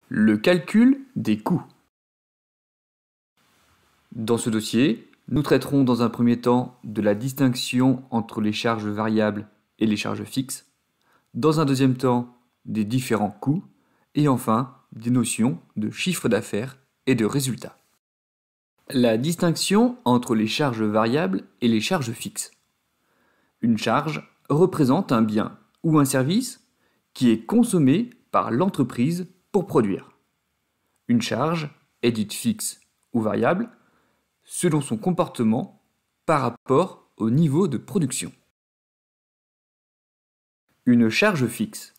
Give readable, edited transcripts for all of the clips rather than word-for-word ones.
Le calcul des coûts. Dans ce dossier, nous traiterons dans un premier temps de la distinction entre les charges variables et les charges fixes, dans un deuxième temps des différents coûts, et enfin des notions de chiffre d'affaires et de résultat. La distinction entre les charges variables et les charges fixes. Une charge représente un bien ou un service qui est consommé par l'entreprise pour produire. Une charge est dite fixe ou variable selon son comportement par rapport au niveau de production. Une charge fixe.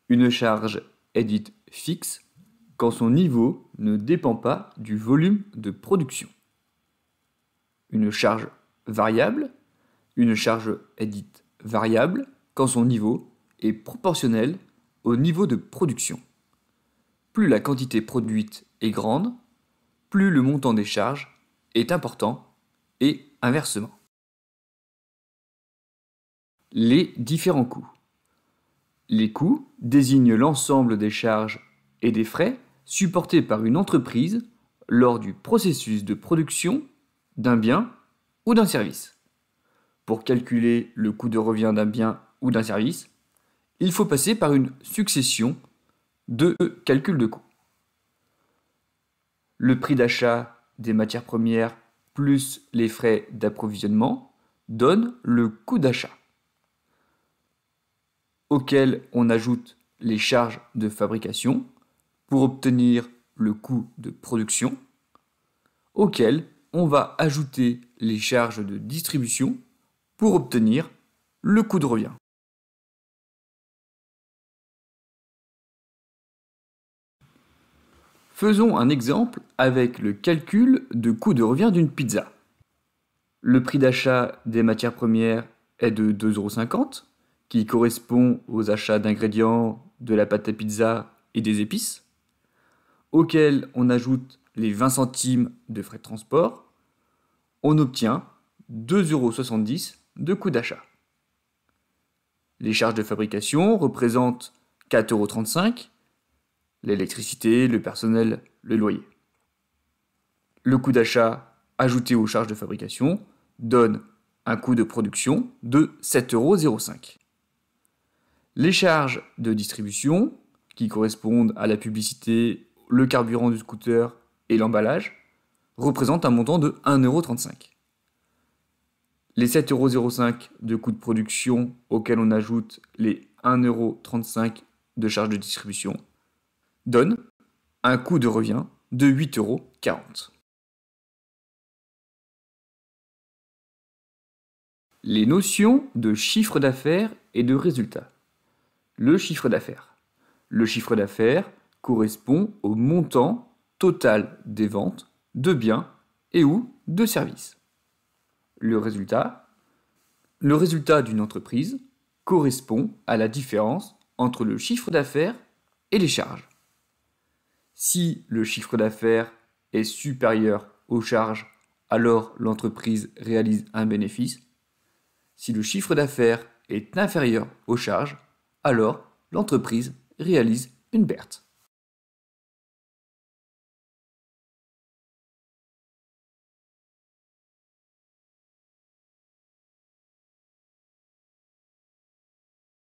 Une charge est dite fixe quand son niveau ne dépend pas du volume de production. Une charge variable. Une charge est dite variable quand son niveau est proportionnel au niveau de production. Plus la quantité produite est grande, plus le montant des charges est important et inversement. Les différents coûts. Les coûts désignent l'ensemble des charges et des frais supportés par une entreprise lors du processus de production d'un bien ou d'un service. Pour calculer le coût de revient d'un bien ou d'un service, il faut passer par une succession de calculs de coûts. Le prix d'achat des matières premières plus les frais d'approvisionnement donne le coût d'achat, auquel on ajoute les charges de fabrication pour obtenir le coût de production, auquel on va ajouter les charges de distribution pour obtenir le coût de revient. Faisons un exemple avec le calcul de coût de revient d'une pizza. Le prix d'achat des matières premières est de 2,50 €, qui correspond aux achats d'ingrédients, de la pâte à pizza et des épices, auquel on ajoute les 20 centimes de frais de transport. On obtient 2,70 € de coût d'achat. Les charges de fabrication représentent 4,35 €, l'électricité, le personnel, le loyer. Le coût d'achat ajouté aux charges de fabrication donne un coût de production de 7,05 €. Les charges de distribution, qui correspondent à la publicité, le carburant du scooter et l'emballage, représentent un montant de 1,35 €. Les 7,05 € de coût de production auxquels on ajoute les 1,35 € de charges de distribution donne un coût de revient de 8,40 €. Les notions de chiffre d'affaires et de résultat. Le chiffre d'affaires. Le chiffre d'affaires correspond au montant total des ventes de biens et ou de services. Le résultat d'une entreprise correspond à la différence entre le chiffre d'affaires et les charges. Si le chiffre d'affaires est supérieur aux charges, alors l'entreprise réalise un bénéfice. Si le chiffre d'affaires est inférieur aux charges, alors l'entreprise réalise une perte.